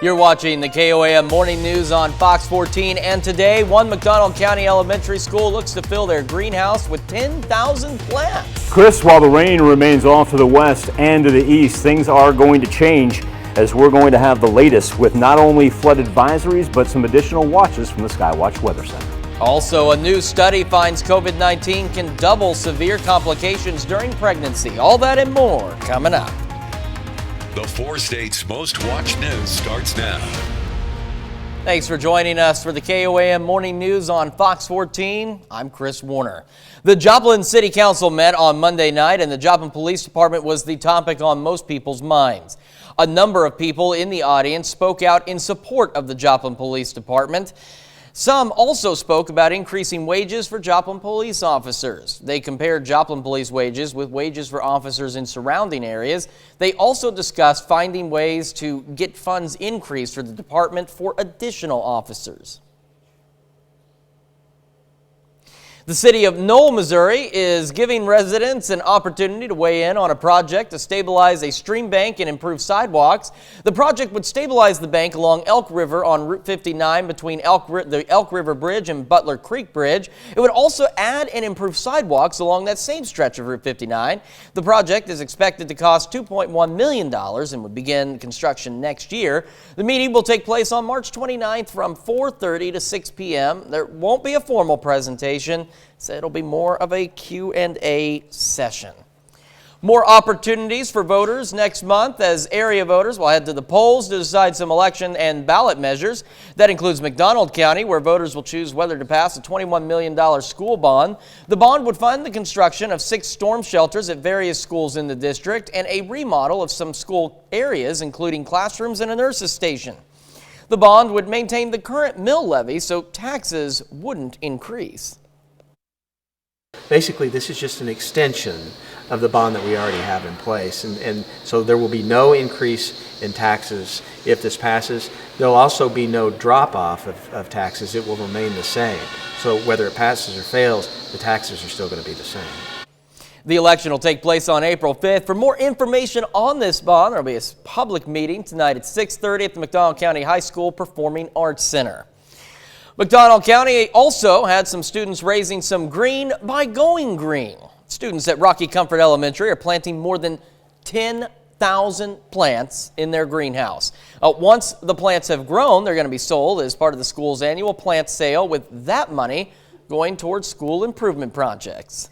You're watching the KOAM Morning News on Fox 14, and today, one McDonald County Elementary School looks to fill their greenhouse with 10,000 plants. Chris, while the rain remains off to the west and to the east, things are going to change as we're going to have the latest with not only flood advisories, but some additional watches from the Skywatch Weather Center. Also, a new study finds COVID-19 can double severe complications during pregnancy. All that and more coming up. The 4 states' most watched news starts now. Thanks for joining us for the KOAM Morning News on Fox 14. I'm Chris Warner. The Joplin City Council met on Monday night, and the Joplin Police Department was the topic on most people's minds. A number of people in the audience spoke out in support of the Joplin Police Department. Some also spoke about increasing wages for Joplin police officers. They compared Joplin police wages with wages for officers in surrounding areas. They also discussed finding ways to get funds increased for the department for additional officers. The city of Knoll, Missouri is giving residents an opportunity to weigh in on a project to stabilize a stream bank and improve sidewalks. The project would stabilize the bank along Elk River on Route 59 between the Elk River Bridge and Butler Creek Bridge. It would also add and improve sidewalks along that same stretch of Route 59. The project is expected to cost $2.1 million and would begin construction next year. The meeting will take place on March 29th from 4:30 to 6 p.m. There won't be a formal presentation, so it'll be more of a Q&A session. More opportunities for voters next month as area voters will head to the polls to decide some election and ballot measures. That includes McDonald County, where voters will choose whether to pass a $21 million school bond. The bond would fund the construction of 6 storm shelters at various schools in the district and a remodel of some school areas, including classrooms and a nurse's station. The bond would maintain the current mill levy so taxes wouldn't increase. Basically, this is just an extension of the bond that we already have in place, and so there will be no increase in taxes if this passes. There'll also be no drop-off of taxes. It will remain the same. So whether it passes or fails, the taxes are still going to be the same. The election will take place on April 5th. For more information on this bond, there will be a public meeting tonight at 6:30 at the McDonald County High School Performing Arts Center. McDonald County also had some students raising some green by going green. Students at Rocky Comfort Elementary are planting more than 10,000 plants in their greenhouse. Once the plants have grown, they're going to be sold as part of the school's annual plant sale, with that money going towards school improvement projects.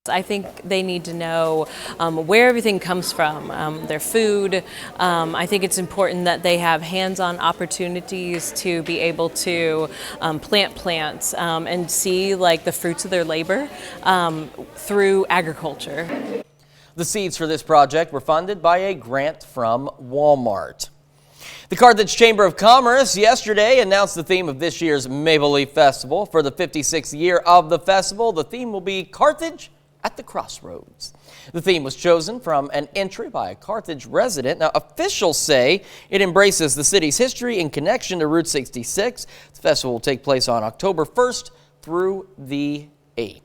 I think they need to know where everything comes from, their food. I think it's important that they have hands-on opportunities to be able to plant plants and see like the fruits of their labor through agriculture. The seeds for this project were funded by a grant from Walmart. The Carthage Chamber of Commerce yesterday announced the theme of this year's Maple Leaf Festival. For the 56th year of the festival, the theme will be Carthage at the Crossroads. The theme was chosen from an entry by a Carthage resident. Now, officials say it embraces the city's history in connection to Route 66. The festival will take place on October 1st through the 8th.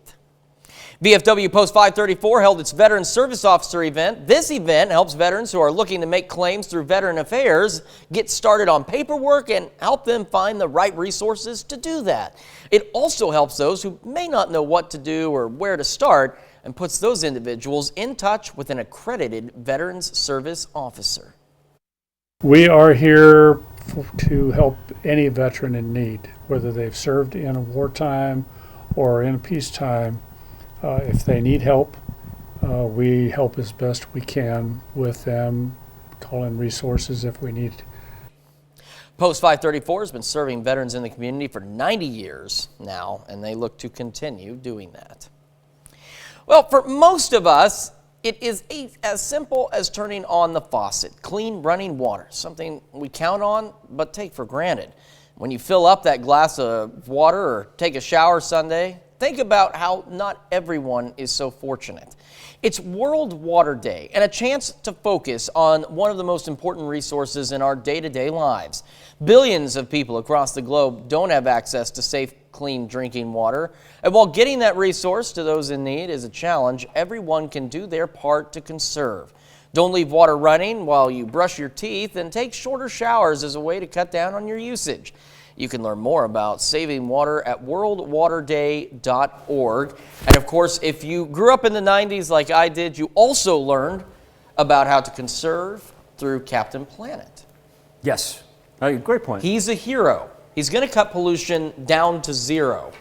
VFW Post 534 held its Veteran Service Officer event. This event helps veterans who are looking to make claims through Veteran Affairs get started on paperwork and help them find the right resources to do that. It also helps those who may not know what to do or where to start and puts those individuals in touch with an accredited Veterans Service Officer. We are here to help any veteran in need, whether they've served in a wartime or in peacetime. If they need help, we help as best we can with them, call in resources if we need. Post 534 has been serving veterans in the community for 90 years now, and they look to continue doing that. Well, for most of us, it is as simple as turning on the faucet. Clean running water, something we count on but take for granted. When you fill up that glass of water or take a shower Sunday, think about how not everyone is so fortunate. It's World Water Day and a chance to focus on one of the most important resources in our day-to-day lives. Billions of people across the globe don't have access to safe, clean drinking water. And while getting that resource to those in need is a challenge, everyone can do their part to conserve. Don't leave water running while you brush your teeth, and take shorter showers as a way to cut down on your usage. You can learn more about saving water at worldwaterday.org. And of course, if you grew up in the 90s like I did, you also learned about how to conserve through Captain Planet. Yes, great point. He's a hero. He's going to cut pollution down to zero.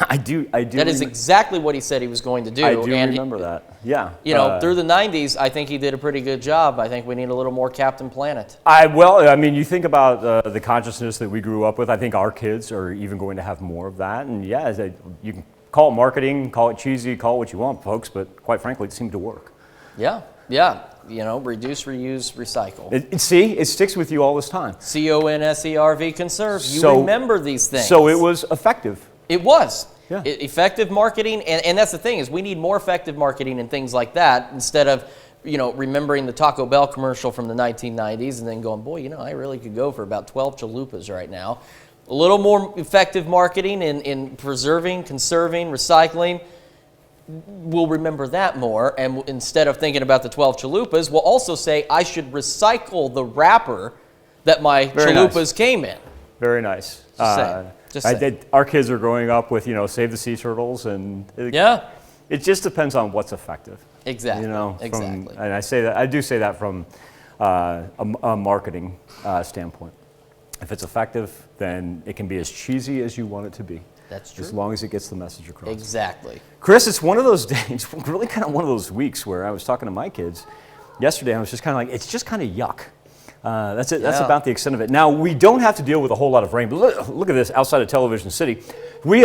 I do. That is exactly what he said he was going to do. I do remember that. Yeah. You know, through the 90s, I think he did a pretty good job. I think we need a little more Captain Planet. You think about the consciousness that we grew up with. I think our kids are even going to have more of that. And yeah, you can call it marketing, call it cheesy, call it what you want, folks. But quite frankly, it seemed to work. Yeah. You know, reduce, reuse, recycle. It sticks with you all this time. CONSERV, conserve. You remember these things. So it was effective. It was. Yeah. Effective marketing, and that's the thing, is we need more effective marketing and things like that, instead of, you know, remembering the Taco Bell commercial from the 1990s and then going, boy, you know, I really could go for about 12 chalupas right now. A little more effective marketing in preserving, conserving, recycling. We'll remember that more, and instead of thinking about the 12 chalupas, we'll also say I should recycle the wrapper that my chalupas came in. Very nice. Our kids are growing up with, you know, Save the Sea Turtles, and it just depends on what's effective. Exactly. You know, exactly. And I do say that from a marketing standpoint. If it's effective, then it can be as cheesy as you want it to be. That's true. As long as it gets the message across. Exactly. Chris, it's one of those days, really kind of one of those weeks where I was talking to my kids yesterday. I was just kind of like, it's just kind of yuck. That's it. Yeah. That's about the extent of it. Now, we don't have to deal with a whole lot of rain, but look at this outside of Television City. We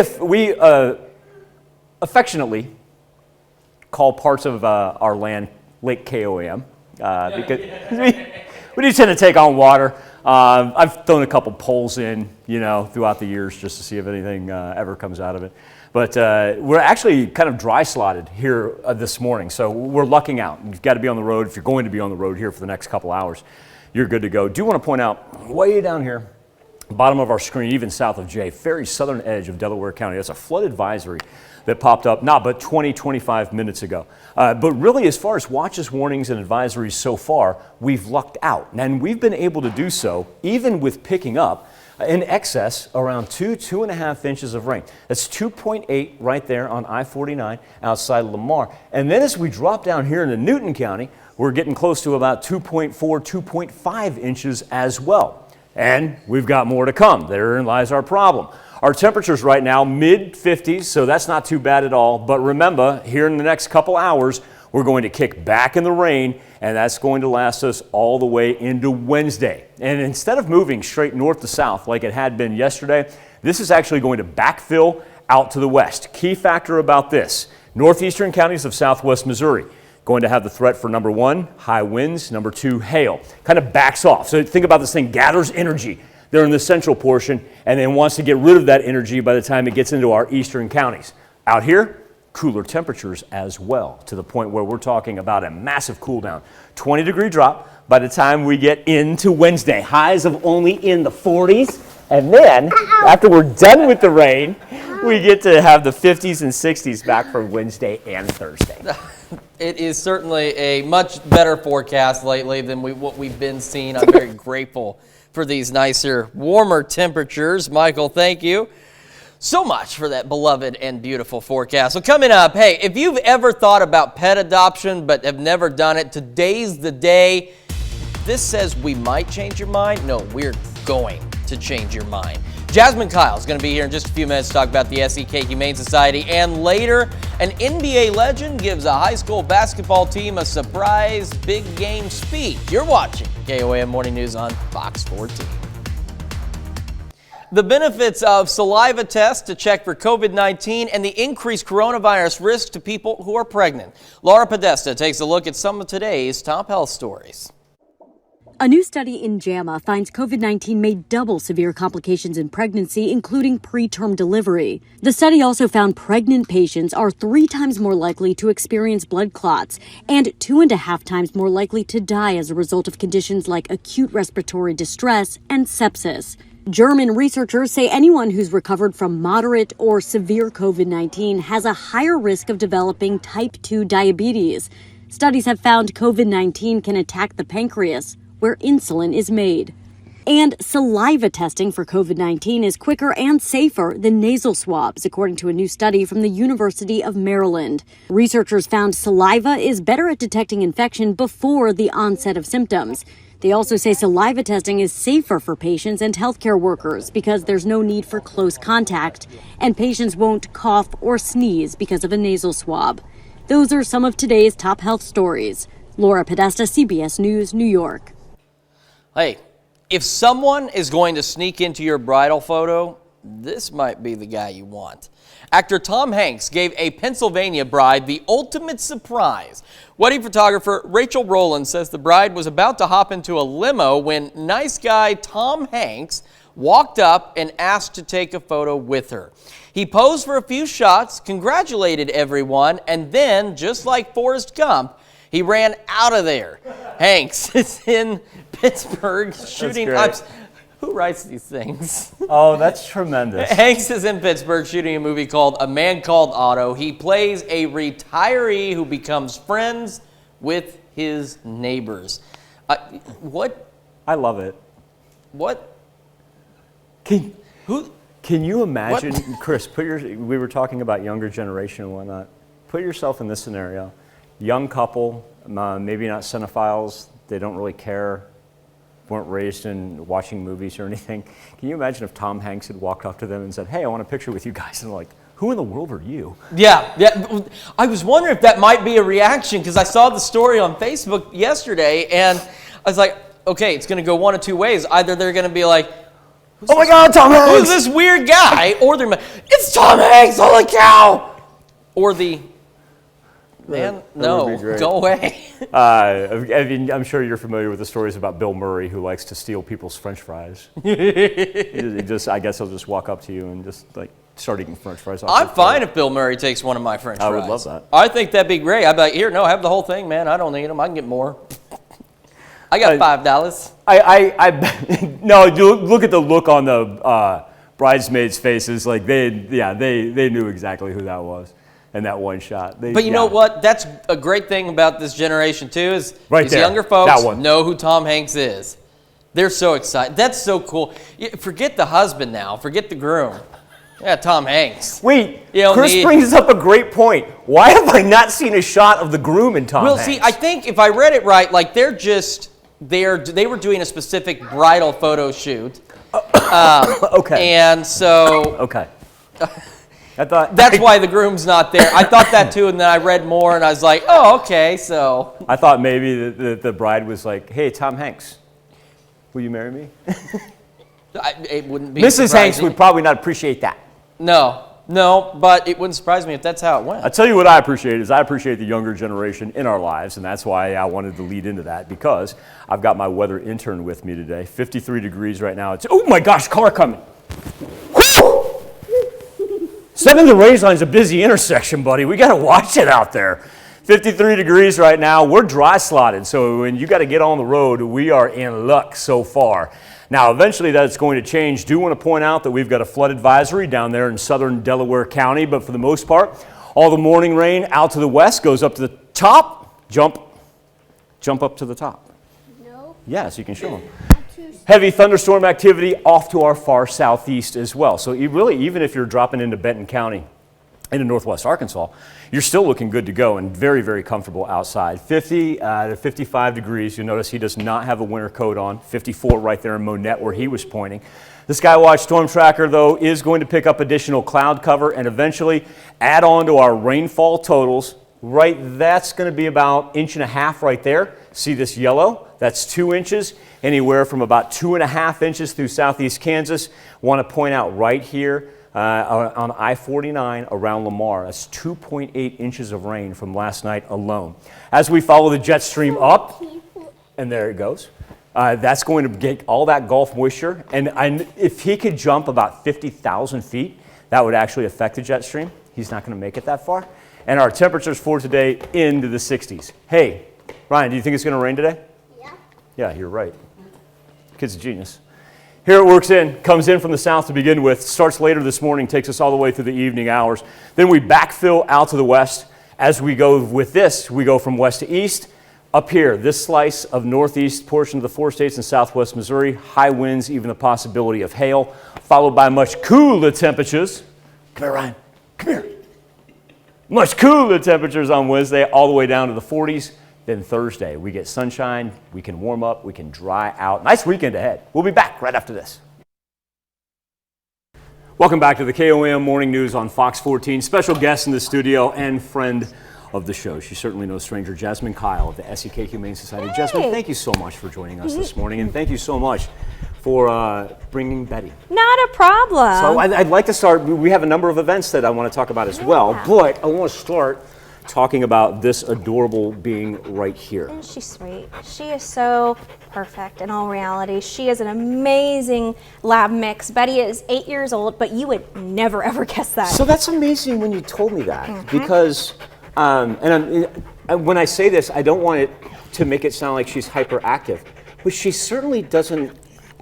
affectionately call parts of our land Lake Koam because we do tend to take on water. I've thrown a couple poles in, you know, throughout the years just to see if anything ever comes out of it. But we're actually kind of dry slotted here this morning, so we're lucking out. You've got to be on the road. If you're going to be on the road here for the next couple hours, you're good to go. Do want to point out, way down here, bottom of our screen, even south of Jay, very southern edge of Delaware County, that's a flood advisory that popped up not but 25 minutes ago. But really, as far as watches, warnings, and advisories so far, we've lucked out. And we've been able to do so even with picking up in excess around 2.5 inches of rain. That's 2.8 right there on I-49 outside Lamar. And then as we drop down here into Newton County, we're getting close to about 2.4, 2.5 inches as well. And we've got more to come. Therein lies our problem. Our temperatures right now, mid-50s, so that's not too bad at all. But remember, here in the next couple hours, we're going to kick back in the rain, and that's going to last us all the way into Wednesday. And instead of moving straight north to south like it had been yesterday, this is actually going to backfill out to the west. Key factor about this, northeastern counties of southwest Missouri going to have the threat for number 1, high winds, number 2, hail. Kind of backs off. So think about this thing, gathers energy there in the central portion, and then wants to get rid of that energy by the time it gets into our eastern counties. Out here, cooler temperatures as well, to the point where we're talking about a massive cool down. 20-degree drop by the time we get into Wednesday. Highs of only in the 40s. And then, after we're done with the rain, we get to have the 50s and 60s back for Wednesday and Thursday. It is certainly a much better forecast lately than what we've been seeing. I'm very grateful for these nicer, warmer temperatures. Michael, thank you so much for that beloved and beautiful forecast. So coming up, hey, if you've ever thought about pet adoption but have never done it, today's the day. This says we might change your mind. No, we're going to change your mind. Jasmine Kyle is going to be here in just a few minutes to talk about the SEK Humane Society. And later, an NBA legend gives a high school basketball team a surprise big game speech. You're watching KOAM Morning News on Fox 14. The benefits of saliva tests to check for COVID-19 and the increased coronavirus risk to people who are pregnant. Laura Podesta takes a look at some of today's top health stories. A new study in JAMA finds COVID-19 may double severe complications in pregnancy, including preterm delivery. The study also found pregnant patients are 3 times more likely to experience blood clots and 2.5 times more likely to die as a result of conditions like acute respiratory distress and sepsis. German researchers say anyone who's recovered from moderate or severe COVID-19 has a higher risk of developing type 2 diabetes. Studies have found COVID-19 can attack the pancreas, where insulin is made. And saliva testing for COVID-19 is quicker and safer than nasal swabs, according to a new study from the University of Maryland. Researchers found saliva is better at detecting infection before the onset of symptoms. They also say saliva testing is safer for patients and healthcare workers because there's no need for close contact, and patients won't cough or sneeze because of a nasal swab. Those are some of today's top health stories. Laura Podesta, CBS News, New York. Hey, if someone is going to sneak into your bridal photo, this might be the guy you want. Actor Tom Hanks gave a Pennsylvania bride the ultimate surprise. Wedding photographer Rachel Rowland says the bride was about to hop into a limo when nice guy Tom Hanks walked up and asked to take a photo with her. He posed for a few shots, congratulated everyone, and then, just like Forrest Gump, he ran out of there. Hanks is in Pittsburgh shooting. Who writes these things? Oh, that's tremendous. Hanks is in Pittsburgh shooting a movie called A Man Called Otto. He plays a retiree who becomes friends with his neighbors. What? I love it. What? Can you imagine, What? Chris, we were talking about younger generation and whatnot. Put yourself in this scenario. Young couple, maybe not cinephiles, they don't really care, weren't raised in watching movies or anything. Can you imagine if Tom Hanks had walked up to them and said, hey, I want a picture with you guys? And they're like, who in the world are you? Yeah. I was wondering if that might be a reaction because I saw the story on Facebook yesterday and I was like, okay, it's going to go one of two ways. Either they're going to be like, oh my God, Tom Hanks! who's this weird guy? Or they're like, it's Tom Hanks, holy cow! Or man, no, go away. I mean, I'm sure you're familiar with the stories about Bill Murray, who likes to steal people's French fries. I guess he'll just walk up to you and just like start eating French fries. I'm fine if Bill Murray takes one of my French fries. I would love that. I think that'd be great. I'd be like, here, no, have the whole thing, man. I don't need them. I can get more. I got $5. No, you look at the look on the bridesmaids' faces. Like they knew exactly who that was. And that one shot. But you know what? That's a great thing about this generation, too, is right these there, younger folks that one. know who Tom Hanks is. They're so excited. That's so cool. Forget the husband now. Forget the groom. Yeah, Tom Hanks. Wait, Chris brings up a great point. Why have I not seen a shot of the groom in Tom Hanks? Well, see, I think if I read it right, like they were doing a specific bridal photo shoot. Okay. And so... Okay. I thought that's why the groom's not there. I thought that too, and then I read more, and I was like, oh, okay, so. I thought maybe the bride was like, hey, Tom Hanks, will you marry me? It wouldn't be Mrs. surprising. Hanks would probably not appreciate that. No, but it wouldn't surprise me if that's how it went. I'll tell you what I appreciate the younger generation in our lives, and that's why I wanted to lead into that, because I've got my weather intern with me today. 53 degrees right now. Oh my gosh, car coming. 7th and Rangeline's a busy intersection, buddy. We got to watch it out there. 53 degrees right now. We're dry slotted, so when you got to get on the road, we are in luck so far. Now, eventually that's going to change. Do want to point out that we've got a flood advisory down there in southern Delaware County, but for the most part, all the morning rain out to the west goes up to the top, jump up to the top. No. Yes, you can show them. Heavy thunderstorm activity off to our far southeast as well. So even if you're dropping into Benton County into northwest Arkansas, you're still looking good to go and very, very comfortable outside. 50 to 55 degrees. You'll notice he does not have a winter coat on. 54 right there in Monette where he was pointing. The Skywatch Storm Tracker, though, is going to pick up additional cloud cover and eventually add on to our rainfall totals. Right, that's going to be about 1.5 inches right there. See this yellow? That's 2 inches. Anywhere from about 2.5 inches through southeast Kansas. Want to point out right here on I-49 around Lamar. That's 2.8 inches of rain from last night alone. As we follow the jet stream up, and there it goes. That's going to get all that Gulf moisture. And if he could jump about 50,000 feet, that would actually affect the jet stream. He's not going to make it that far. And our temperatures for today into the 60s. Hey, Ryan, do you think it's going to rain today? Yeah. Yeah, you're right. Kid's a genius. Here it comes in from the south to begin with, starts later this morning, takes us all the way through the evening hours. Then we backfill out to the west As we go with this, we go from west to east. Up here, this slice of northeast portion of the 4 states in southwest Missouri, high winds, even the possibility of hail, followed by much cooler temperatures. Come here, Ryan. Come here. Much cooler temperatures on Wednesday, all the way down to the 40s. Then Thursday, we get sunshine, we can warm up, we can dry out. Nice weekend ahead. We'll be back right after this. Welcome back to the KOM Morning News on Fox 14. Special guest in the studio and friend of the show. She's certainly no stranger, Jasmine Kyle of the SEK Humane Society. Hey. Jasmine, thank you so much for joining us this morning, and thank you so much for bringing Betty. Not a problem. So I'd like to start, we have a number of events that I want to talk about as well, but I want to start talking about this adorable being right here. Isn't she sweet? She is so perfect in all reality. She is an amazing lab mix. Betty is 8 years old, but you would never ever guess that. So that's amazing when you told me that, because when I say this, I don't want it to make it sound like she's hyperactive, but she certainly doesn't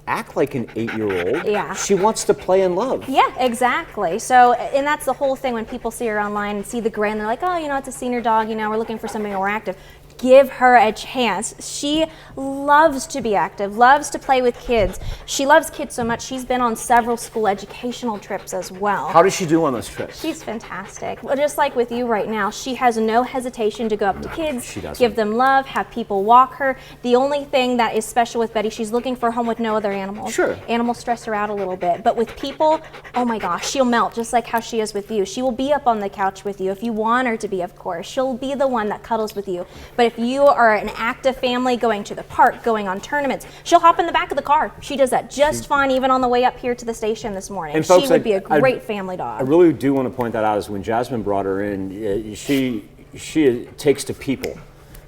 act like an 8-year-old. Yeah. She wants to play and love. Yeah, exactly. So, and that's the whole thing when people see her online and see the grin, they're like, oh, you know, it's a senior dog, you know, we're looking for something more active. Give her a chance. She loves to be active, loves to play with kids. She loves kids so much, she's been on several school educational trips as well. How does she do on those trips? She's fantastic. Well, just like with you right now, she has no hesitation to go up to kids, she doesn't. give them love, have people walk her. The only thing that is special with Betty, she's looking for a home with no other animals. Sure. Animals stress her out a little bit, but with people, oh my gosh, she'll melt just like how she is with you. She will be up on the couch with you if you want her to be, of course. She'll be the one that cuddles with you. But if you are an active family going to the park, going on tournaments, she'll hop in the back of the car. She does that just fine even on the way up here to the station this morning. And folks, she would be a great family dog. I really do want to point that out, is when Jasmine brought her in, she takes to people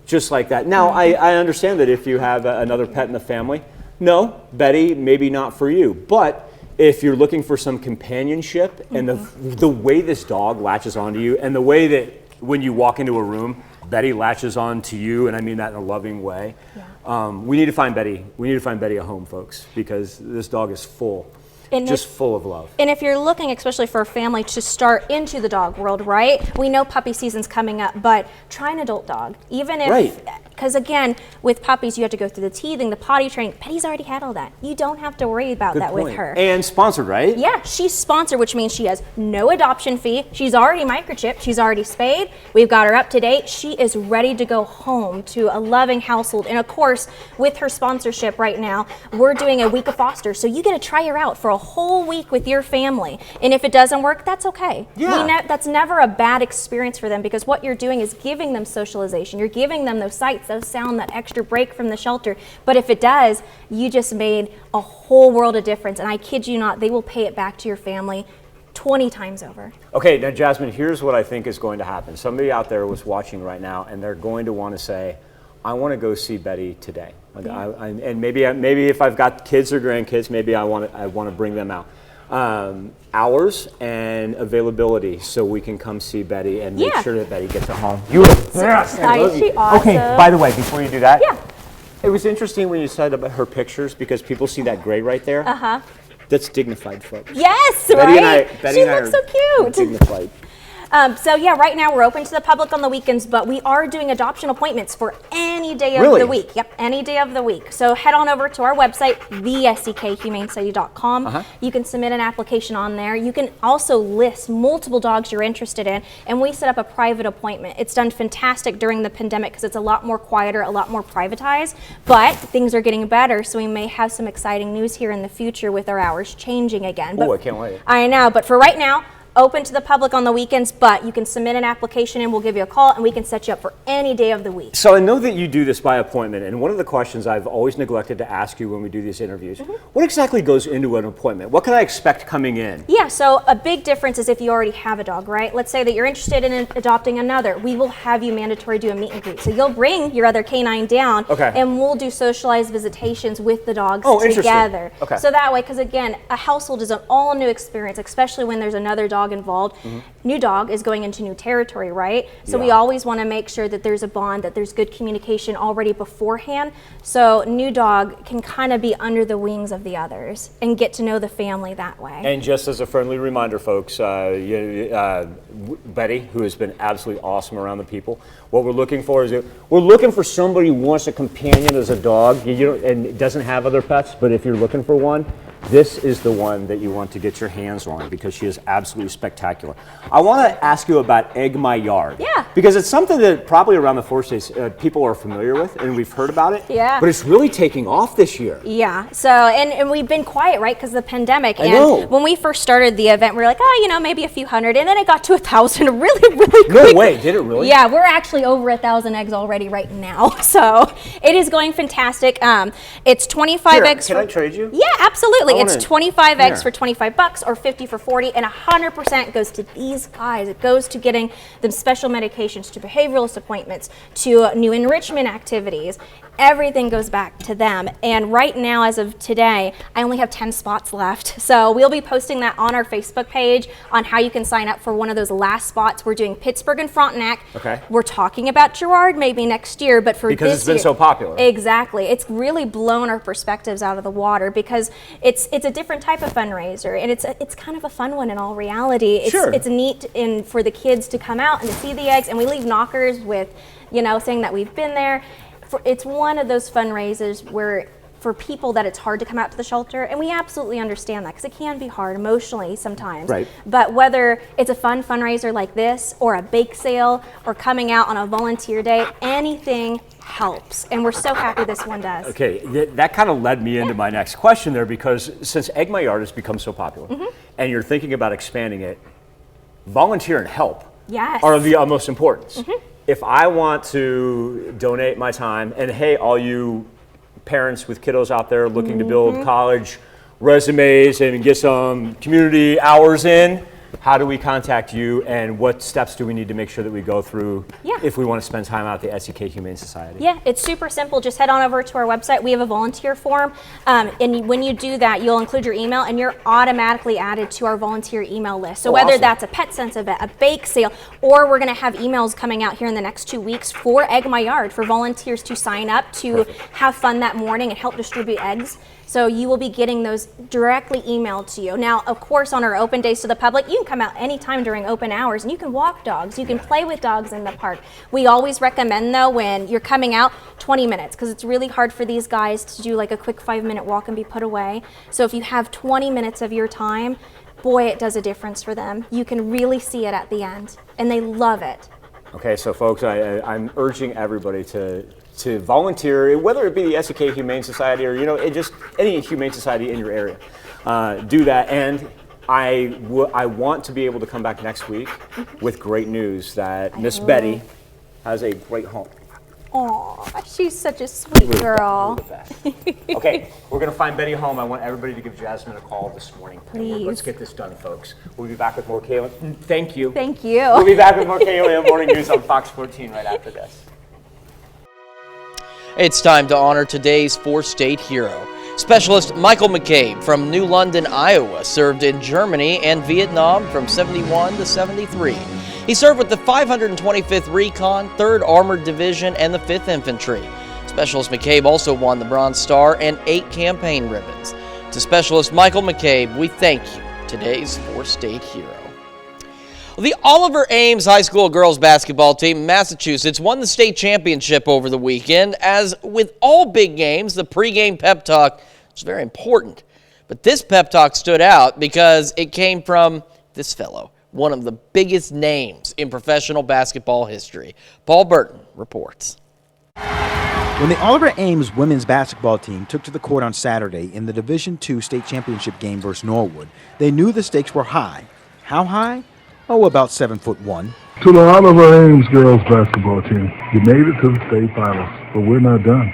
just like that. Now, I understand that if you have another pet in the family, no, Betty, maybe not for you, but if you're looking for some companionship and the way this dog latches onto you, and the way that when you walk into a room, Betty latches on to you, and I mean that in a loving way. Yeah. We need to find Betty. We need to find Betty a home, folks, because this dog is full. Just full of love. And if you're looking, especially for a family to start into the dog world, right? We know puppy season's coming up, but try an adult dog. Even if, because again, with puppies, you have to go through the teething, the potty training. Betty's already had all that. You don't have to worry about that with her. And sponsored, right? Yeah, she's sponsored, which means she has no adoption fee. She's already microchipped. She's already spayed. We've got her up to date. She is ready to go home to a loving household. And of course, with her sponsorship right now, we're doing a week of foster. So you get to try her out for a whole week with your family. And if it doesn't work, that's okay. Yeah. That's never a bad experience for them, because what you're doing is giving them socialization. You're giving them those sights, those sounds, that extra break from the shelter. But if it does, you just made a whole world of difference. And I kid you not, they will pay it back to your family 20 times over. Okay, now Jasmine, here's what I think is going to happen. Somebody out there was watching right now, and they're going to want to say, I want to go see Betty today. Yeah. And maybe if I've got kids or grandkids, maybe I want to bring them out. Hours and availability, so we can come see Betty and make sure that Betty gets a home. You are the best. I love you. Awesome. Okay, by the way, before you do that, yeah, it was interesting when you said about her pictures, because people see that gray right there. That's dignified, folks. Yes, Betty right? Betty she looks so cute. Dignified. So yeah, right now we're open to the public on the weekends, but we are doing adoption appointments for any day of the week. Yep, any day of the week. So head on over to our website, thesekhumanesociety.com. You can submit an application on there. You can also list multiple dogs you're interested in, and we set up a private appointment. It's done fantastic during the pandemic because it's a lot more quieter, a lot more privatized, but things are getting better, so we may have some exciting news here in the future with our hours changing again. Oh, I can't wait. I know, but for right now, open to the public on the weekends, but you can submit an application and we'll give you a call and we can set you up for any day of the week. So I know that you do this by appointment, and one of the questions I've always neglected to ask you when we do these interviews, what exactly goes into an appointment? What can I expect coming in? Yeah, so a big difference is if you already have a dog, right? Let's say that you're interested in adopting another. We will have you mandatory do a meet and greet. So you'll bring your other canine down and we'll do socialized visitations with the dogs together. Okay. So that way, because again, a household is an all new experience, especially when there's another dog dog involved. New dog is going into new territory, right? So we always want to make sure that there's a bond, that there's good communication already beforehand. So new dog can kind of be under the wings of the others and get to know the family that way. And just as a friendly reminder, folks, Betty, who has been absolutely awesome around the people, what we're looking for is we're looking for somebody who wants a companion as a dog and doesn't have other pets, but if you're looking for one, this is the one that you want to get your hands on because she is absolutely spectacular. I want to ask you about Egg My Yard. Yeah. Because it's something that probably around the 4 states people are familiar with and we've heard about it. Yeah. But it's really taking off this year. Yeah. So, and we've been quiet, right? Because of the pandemic. I know. When we first started the event, we were like, oh, maybe a few hundred. And then it got to 1,000 really, really quickly. No way. Did it really? Yeah. We're actually over 1,000 eggs already right now. So it is going fantastic. It's 25 eggs. Can I trade you? Yeah, absolutely. It's 25 eggs Here. for $25 or 50 for 40, and 100% goes to these guys. It goes to getting them special medications, to behavioralist appointments, to new enrichment activities. Everything goes back to them. And right now, as of today, I only have 10 spots left. So we'll be posting that on our Facebook page on how you can sign up for one of those last spots. We're doing Pittsburgh and Frontenac. Okay. We're talking about Girard maybe next year, but for Because this it's been year, so popular. Exactly. It's really blown our perspectives out of the water because it's a different type of fundraiser, and it's kind of a fun one in all reality. It's neat for the kids to come out and to see the eggs, and we leave knockers with, saying that we've been there. It's one of those fundraisers where for people that it's hard to come out to the shelter, and we absolutely understand that because it can be hard emotionally sometimes. Right. But whether it's a fun fundraiser like this or a bake sale or coming out on a volunteer day, anything helps, and we're so happy this one does. Okay, that kind of led me into my next question there because since Egg My Yard has become so popular and you're thinking about expanding it, volunteer and help are of the utmost importance. If I want to donate my time, and hey, all you parents with kiddos out there looking to build college resumes and get some community hours in, how do we contact you and what steps do we need to make sure that we go through if we want to spend time out at the SEK Humane Society? Yeah, it's super simple. Just head on over to our website. We have a volunteer form, and when you do that, you'll include your email and you're automatically added to our volunteer email list. So whether that's a pet sense event, a bake sale, or we're going to have emails coming out here in the next 2 weeks for Egg My Yard for volunteers to sign up to have fun that morning and help distribute eggs. So you will be getting those directly emailed to you. Now, of course, on our open days to the public, you can come out anytime during open hours and you can walk dogs, you can play with dogs in the park. We always recommend though, when you're coming out, 20 minutes, because it's really hard for these guys to do like a quick 5-minute walk and be put away. So if you have 20 minutes of your time, boy, it does a difference for them. You can really see it at the end and they love it. Okay, so folks, I'm urging everybody to volunteer, whether it be the SEK Humane Society or just any humane society in your area. Do that, and I want to be able to come back next week with great news that Miss Betty has a great home. Aw, she's such a sweet girl. Okay, we're going to find Betty a home. I want everybody to give Jasmine a call this morning. Please. Let's get this done, folks. We'll be back with more KOM. Thank you. Thank you. We'll be back with more KOM Morning News on Fox 14 right after this. It's time to honor today's 4-state hero. Specialist Michael McCabe from New London, Iowa, served in Germany and Vietnam from 71 to 73. He served with the 525th Recon, 3rd Armored Division, and the 5th Infantry. Specialist McCabe also won the Bronze Star and 8 campaign ribbons. To Specialist Michael McCabe, we thank you, today's 4-state hero. The Oliver Ames High School girls basketball team, Massachusetts, won the state championship over the weekend. As with all big games, the pregame pep talk was very important. But this pep talk stood out because it came from this fellow, one of the biggest names in professional basketball history. Paul Burton reports. When the Oliver Ames women's basketball team took to the court on Saturday in the Division II state championship game versus Norwood, they knew the stakes were high. How high? Oh, about 7'1". To the Oliver Ames girls basketball team, you made it to the state finals, but we're not done.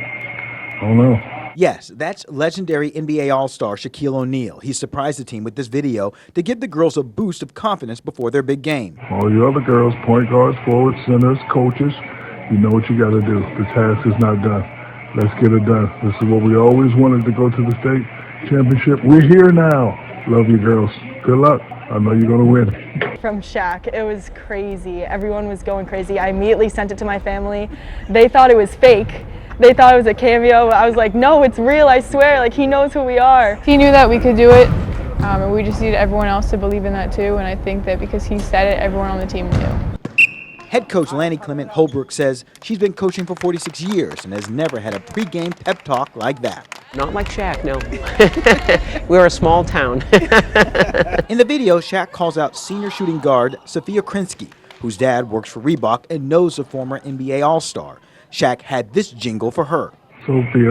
Oh no. Yes, that's legendary NBA All-Star Shaquille O'Neal. He surprised the team with this video to give the girls a boost of confidence before their big game. All you other girls, point guards, forwards, centers, coaches, you know what you got to do. The task is not done. Let's get it done. This is what we always wanted, to go to the state championship. We're here now. Love you, girls. Good luck. I know you're going to win. From Shaq, it was crazy. Everyone was going crazy. I immediately sent it to my family. They thought it was fake. They thought it was a cameo. I was like, no, it's real, I swear. Like, he knows who we are. He knew that we could do it, and we just needed everyone else to believe in that too. And I think that because he said it, everyone on the team knew. Head coach Lanny Clement Holbrook says she's been coaching for 46 years and has never had a pregame pep talk like that. Not like Shaq, no. We're a small town. In the video, Shaq calls out senior shooting guard Sophia Krinsky, whose dad works for Reebok and knows the former NBA All-Star. Shaq had this jingle for her. Sophia,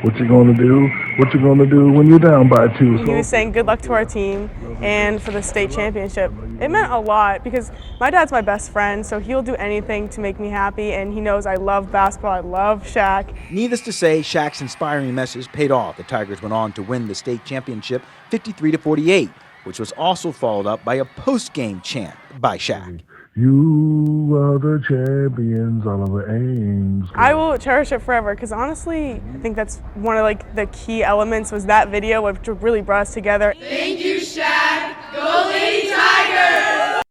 what you going to do? What you going to do when you're down by 2? He was saying good luck to our team and for the state championship. It meant a lot because my dad's my best friend, so he'll do anything to make me happy, and he knows I love basketball, I love Shaq. Needless to say, Shaq's inspiring message paid off. The Tigers went on to win the state championship 53-48, which was also followed up by a post-game chant by Shaq. You are the champions, Oliver Ames. I will cherish it forever because honestly, I think that's one of the key elements was that video which really brought us together. Thank you, Shaq. Go Lady Tigers!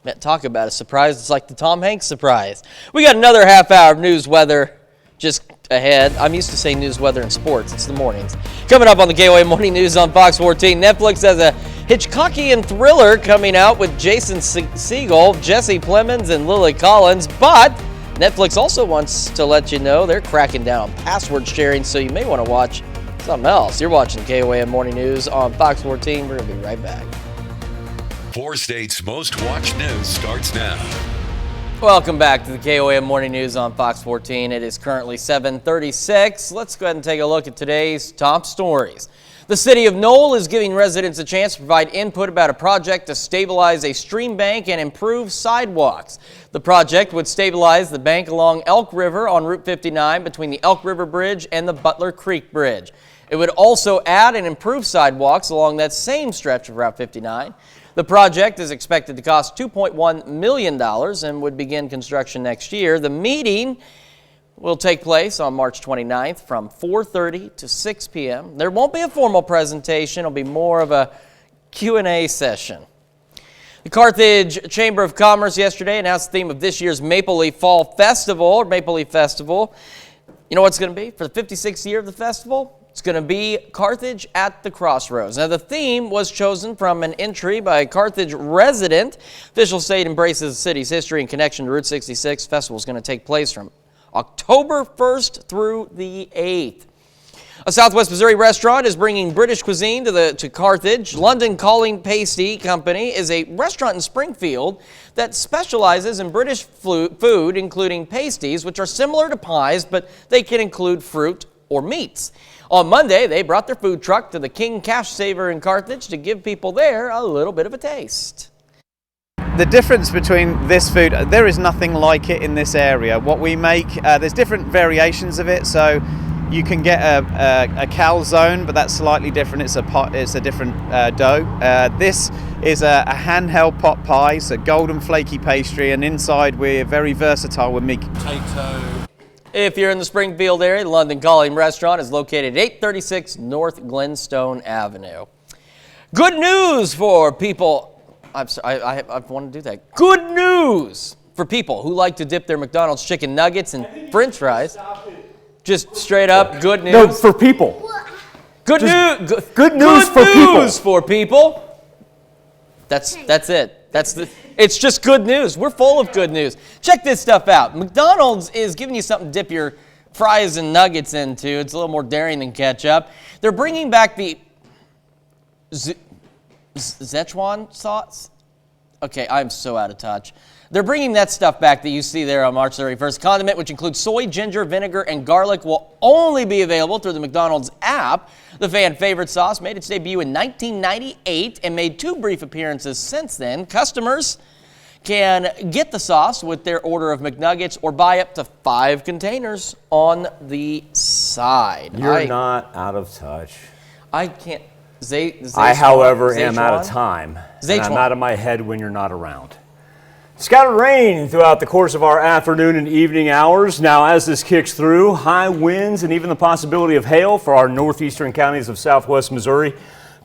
Man, talk about a surprise. It's like the Tom Hanks surprise. We got another half hour of news weather just ahead. I'm used to saying news, weather, and sports. It's the mornings. Coming up on the KOA Morning News on Fox 14, Netflix has a Hitchcockian thriller coming out with Jason Segel, Jesse Plemons, and Lily Collins. But Netflix also wants to let you know they're cracking down on password sharing, so you may want to watch something else. You're watching KOA Morning News on Fox 14. We're going to be right back. 4 States' most watched news starts now. Welcome back to the KOA Morning News on Fox 14. It is currently 7:36. Let's go ahead and take a look at today's top stories. The city of Knoll is giving residents a chance to provide input about a project to stabilize a stream bank and improve sidewalks. The project would stabilize the bank along Elk River on Route 59 between the Elk River Bridge and the Butler Creek Bridge. It would also add and improve sidewalks along that same stretch of Route 59. The project is expected to cost $2.1 million and would begin construction next year. The meeting will take place on March 29th from 4:30 to 6 p.m. There won't be a formal presentation. It'll be more of a Q&A session. The Carthage Chamber of Commerce yesterday announced the theme of this year's Maple Leaf Fall Festival, or Maple Leaf Festival. You know what it's going to be for the 56th year of the festival? It's going to be Carthage at the Crossroads. Now, the theme was chosen from an entry by a Carthage resident. Officials say it embraces the city's history and connection to Route 66. The festival is going to take place from October 1st through the 8th. A Southwest Missouri restaurant is bringing British cuisine to Carthage. London Calling Pasty Company is a restaurant in Springfield that specializes in British food, including pasties, which are similar to pies, but they can include fruit or meats. On Monday, they brought their food truck to the King Cash Saver in Carthage to give people there a little bit of a taste. The difference between this food, there is nothing like it in this area. What we make, there's different variations of it. So you can get a calzone, but that's slightly different. It's a different dough. This is a handheld pot pie, so golden flaky pastry, and inside we're very versatile with meat. Potato. If you're in the Springfield area, the London Calling Restaurant is located at 836 North Glenstone Avenue. Good news for people. I'm sorry, I want to do that. Good news for people who like to dip their McDonald's chicken nuggets and French fries. Just straight up good news. No, for people. Good news. Good news for people. Good news for people. That's it. It's just good news. We're full of good news. Check this stuff out. McDonald's is giving you something to dip your fries and nuggets into. It's a little more daring than ketchup. They're bringing back the Szechuan sauce. Okay, I'm so out of touch. They're bringing that stuff back that you see there on March 31st. Condiment, which includes soy, ginger, vinegar, and garlic, will only be available through the McDonald's app. The fan favorite sauce made its debut in 1998 and made 2 brief appearances since then. Customers can get the sauce with their order of McNuggets or buy up to 5 containers on the side. You're not out of touch. I can't. I, however, am out of time. And I'm out of my head when you're not around. Scattered rain throughout the course of our afternoon and evening hours. Now, as this kicks through, high winds and even the possibility of hail for our northeastern counties of southwest Missouri.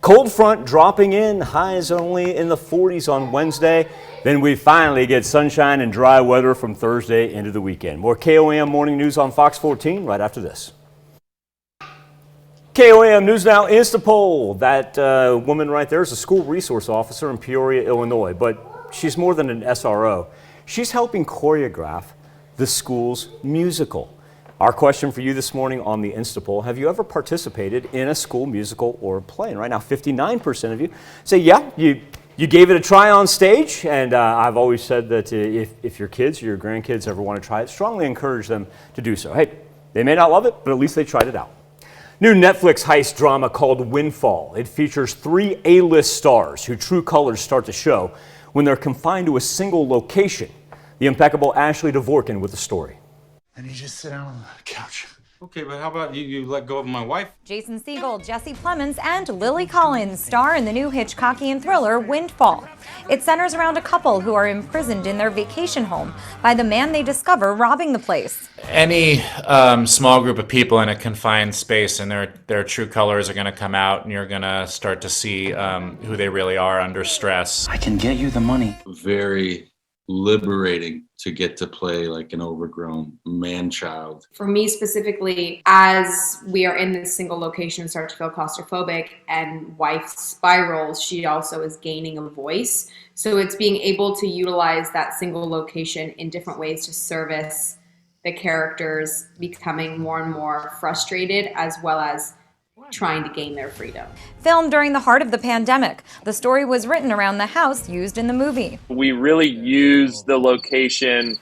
Cold front dropping in, highs only in the 40s on Wednesday. Then we finally get sunshine and dry weather from Thursday into the weekend. More KOAM morning news on Fox 14 right after this. KOAM News Now Instapoll. That woman right there is a school resource officer in Peoria, Illinois, but she's more than an SRO. She's helping choreograph the school's musical. Our question for you this morning on the Instapoll: have you ever participated in a school musical or play? And right now, 59% of you say, yeah, you gave it a try on stage. And I've always said that if your kids or your grandkids ever want to try it, strongly encourage them to do so. Hey, they may not love it, but at least they tried it out. New Netflix heist drama called Windfall. It features 3 A-list stars whose true colors start to show when they're confined to a single location. The impeccable Ashley Dvorkin with the story. And you just sit down on the couch. Okay, but how about you let go of my wife? Jason Segel, Jesse Plemons, and Lily Collins star in the new Hitchcockian thriller Windfall. It centers around a couple who are imprisoned in their vacation home by the man they discover robbing the place. Any small group of people in a confined space and their true colors are going to come out, and you're going to start to see who they really are under stress. I can get you the money. Very liberating to get to play like an overgrown man-child. For me specifically, as we are in this single location and start to feel claustrophobic and wife spirals, she also is gaining a voice. So it's being able to utilize that single location in different ways to service the characters becoming more and more frustrated, as well as trying to gain their freedom. Filmed during the heart of the pandemic, the story was written around the house used in the movie. We really use the location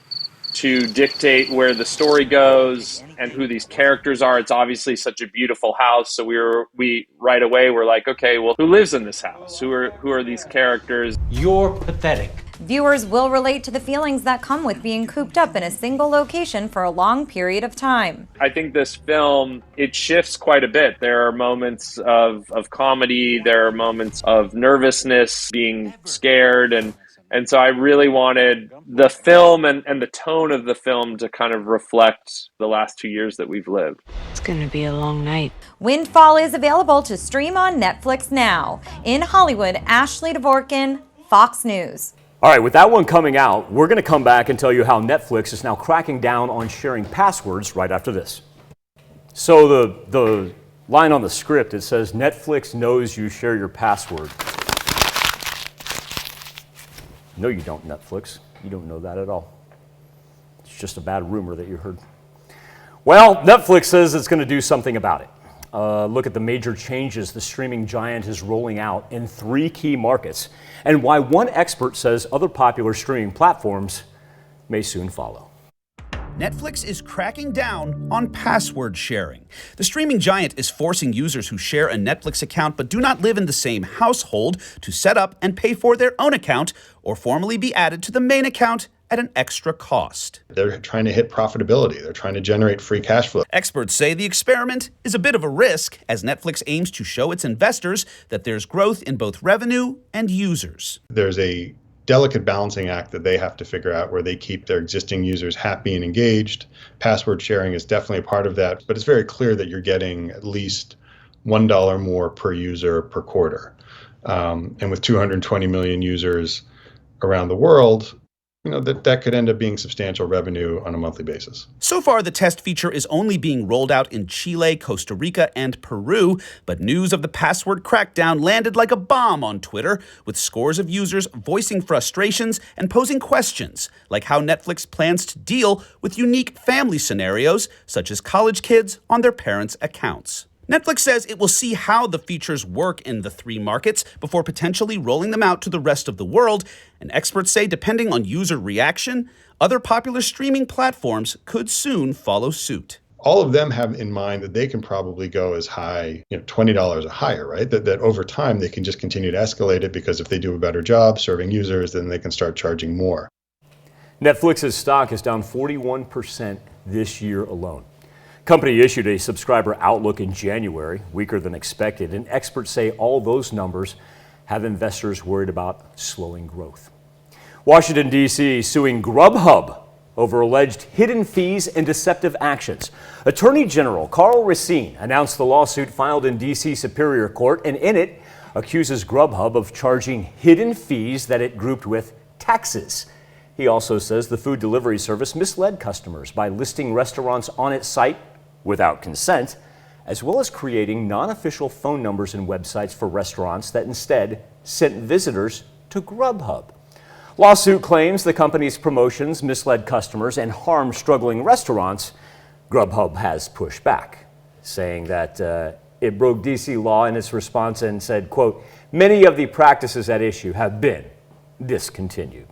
to dictate where the story goes and who these characters are. It's obviously such a beautiful house, so we right away were like, okay, well, who lives in this house? Who are these characters? You're pathetic. Viewers will relate to the feelings that come with being cooped up in a single location for a long period of time. I think this film, it shifts quite a bit. There are moments of comedy, there are moments of nervousness, being scared, and so I really wanted the film and the tone of the film to kind of reflect the last 2 years that we've lived. It's gonna be a long night. Windfall is available to stream on Netflix now. In Hollywood, Ashley Dvorkin, Fox News. All right, with that one coming out, we're going to come back and tell you how Netflix is now cracking down on sharing passwords right after this. So the line on the script, it says, Netflix knows you share your password. No, you don't, Netflix. You don't know that at all. It's just a bad rumor that you heard. Well, Netflix says it's going to do something about it. Look at the major changes the streaming giant is rolling out in 3 key markets, and why one expert says other popular streaming platforms may soon follow. Netflix is cracking down on password sharing. The streaming giant is forcing users who share a Netflix account but do not live in the same household to set up and pay for their own account or formally be added to the main account at an extra cost. They're trying to hit profitability. They're trying to generate free cash flow. Experts say the experiment is a bit of a risk as Netflix aims to show its investors that there's growth in both revenue and users. There's a delicate balancing act that they have to figure out where they keep their existing users happy and engaged. Password sharing is definitely a part of that, but it's very clear that you're getting at least $1 more per user per quarter. And with 220 million users around the world, that could end up being substantial revenue on a monthly basis. So far, the test feature is only being rolled out in Chile, Costa Rica, and Peru, but news of the password crackdown landed like a bomb on Twitter, with scores of users voicing frustrations and posing questions, like how Netflix plans to deal with unique family scenarios, such as college kids on their parents' accounts. Netflix says it will see how the features work in the 3 markets before potentially rolling them out to the rest of the world, and experts say depending on user reaction, other popular streaming platforms could soon follow suit. All of them have in mind that they can probably go as high, $20 or higher, right? That over time they can just continue to escalate it, because if they do a better job serving users, then they can start charging more. Netflix's stock is down 41% this year alone. Company issued a subscriber outlook in January, weaker than expected, and experts say all those numbers have investors worried about slowing growth. Washington, D.C. suing Grubhub over alleged hidden fees and deceptive actions. Attorney General Carl Racine announced the lawsuit filed in D.C. Superior Court, and in it, accuses Grubhub of charging hidden fees that it grouped with taxes. He also says the food delivery service misled customers by listing restaurants on its site without consent, as well as creating non-official phone numbers and websites for restaurants that instead sent visitors to Grubhub. Lawsuit claims the company's promotions misled customers and harmed struggling restaurants. Grubhub has pushed back, saying that it broke D.C. law in its response and said, quote, many of the practices at issue have been discontinued.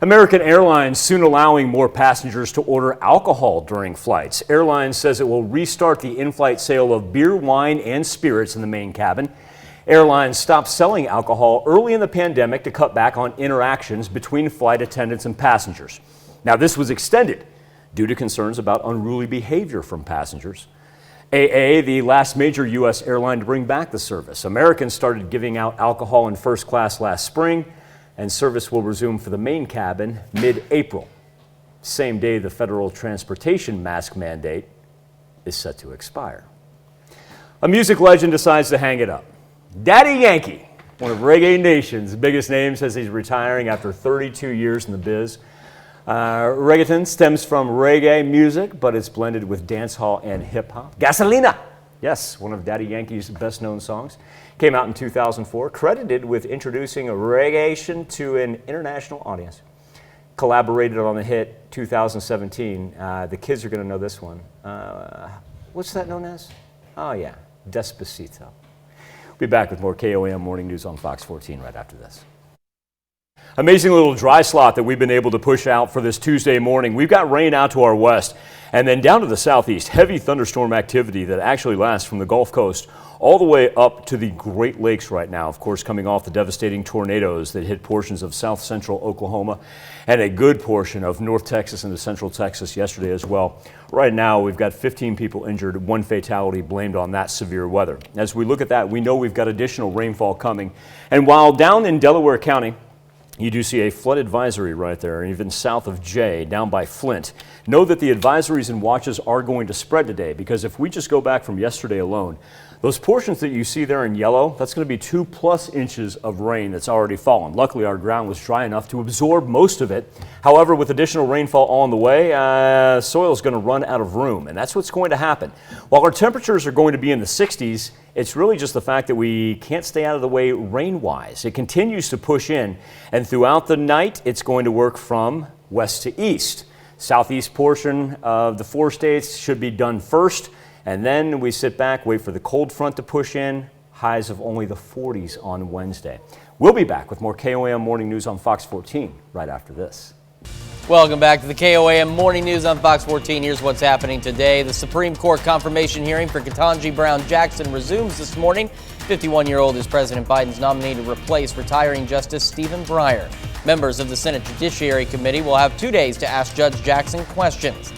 American Airlines soon allowing more passengers to order alcohol during flights. Airlines says it will restart the in-flight sale of beer, wine, and spirits in the main cabin. Airlines stopped selling alcohol early in the pandemic to cut back on interactions between flight attendants and passengers. Now, this was extended due to concerns about unruly behavior from passengers. AA, the last major U.S. airline to bring back the service. Americans started giving out alcohol in first class last spring, and service will resume for the main cabin mid-April, same day the federal transportation mask mandate is set to expire. A music legend decides to hang it up. Daddy Yankee, one of Reggae Nation's biggest names, says he's retiring after 32 years in the biz. Reggaeton stems from reggae music, but it's blended with dancehall and hip-hop. Gasolina, yes, one of Daddy Yankee's best-known songs, came out in 2004, credited with introducing a reggaeton to an international audience. Collaborated on the hit 2017. The kids are going to know this one. What's that known as? Oh, yeah, Despacito. We'll be back with more KOAM Morning News on Fox 14 right after this. Amazing little dry slot that we've been able to push out for this Tuesday morning. We've got rain out to our west and then down to the southeast. Heavy thunderstorm activity that actually lasts from the Gulf Coast all the way up to the Great Lakes right now. Of course, coming off the devastating tornadoes that hit portions of south central Oklahoma and a good portion of North Texas into central Texas yesterday as well. Right now, we've got 15 people injured, one fatality blamed on that severe weather. As we look at that, we know we've got additional rainfall coming. And while down in Delaware County, you do see a flood advisory right there, even south of Jay, down by Flint. Know that the advisories and watches are going to spread today, because if we just go back from yesterday alone, those portions that you see there in yellow, that's going to be 2+ inches of rain that's already fallen. Luckily, our ground was dry enough to absorb most of it. However, with additional rainfall on the way, soil is going to run out of room, and that's what's going to happen. While our temperatures are going to be in the 60s, it's really just the fact that we can't stay out of the way rain-wise. It continues to push in, and throughout the night, it's going to work from west to east. Southeast portion of the 4 states should be done first, and then we sit back, wait for the cold front to push in, highs of only the 40s on Wednesday. We'll be back with more KOAM Morning News on Fox 14 right after this. Welcome back to the KOAM Morning News on Fox 14. Here's what's happening today. The Supreme Court confirmation hearing for Ketanji Brown Jackson resumes this morning. 51-year-old is President Biden's nominee to replace retiring Justice Stephen Breyer. Members of the Senate Judiciary Committee will have 2 days to ask Judge Jackson questions.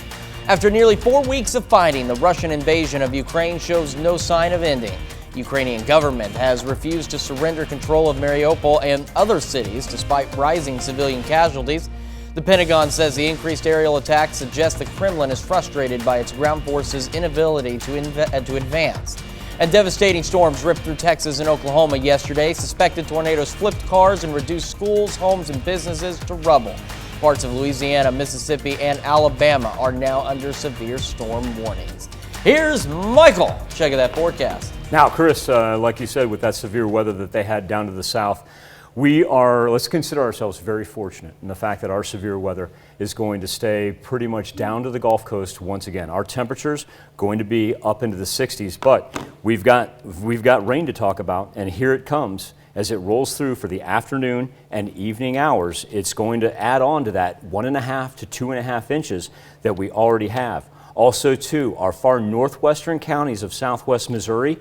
After nearly 4 weeks of fighting, the Russian invasion of Ukraine shows no sign of ending. The Ukrainian government has refused to surrender control of Mariupol and other cities despite rising civilian casualties. The Pentagon says the increased aerial attacks suggest the Kremlin is frustrated by its ground forces' inability to advance. And devastating storms ripped through Texas and Oklahoma yesterday. Suspected tornadoes flipped cars and reduced schools, homes, and businesses to rubble. Parts of Louisiana, Mississippi, and Alabama are now under severe storm warnings. Here's Michael. Check out that forecast. Now, Chris, like you said, with that severe weather that they had down to the south, let's consider ourselves very fortunate in the fact that our severe weather is going to stay pretty much down to the Gulf Coast once again. Our temperatures going to be up into the 60s, but we've got rain to talk about, and here it comes. As it rolls through for the afternoon and evening hours, it's going to add on to that 1.5 to 2.5 inches that we already have. Also, too, our far northwestern counties of southwest Missouri,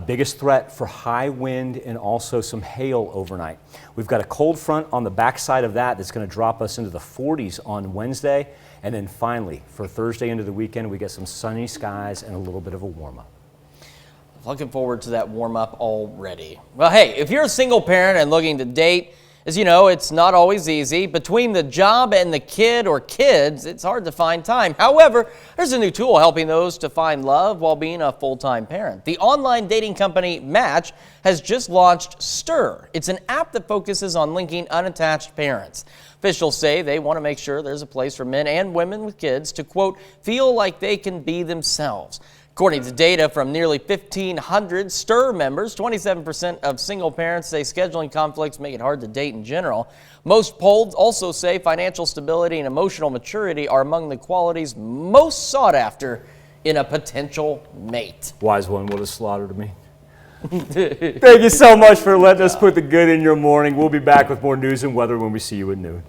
biggest threat for high wind and also some hail overnight. We've got a cold front on the backside of that's going to drop us into the 40s on Wednesday. And then finally, for Thursday into the weekend, we get some sunny skies and a little bit of a warm-up. Looking forward to that warm-up already. Well, hey, if you're a single parent and looking to date, As you know, it's not always easy. Between the job and the kid or kids, it's hard to find time. However, there's a new tool helping those to find love while being a full-time parent. The online dating company Match has just launched Stir. It's an app that focuses on linking unattached parents. Officials say they want to make sure there's a place for men and women with kids to, quote, feel like they can be themselves. According to data from nearly 1,500 Stir members, 27% of single parents say scheduling conflicts make it hard to date in general. Most polls also say financial stability and emotional maturity are among the qualities most sought after in a potential mate. Wise one would have slaughtered me. Thank you so much for letting us put the good in your morning. We'll be back with more news and weather when we see you at noon.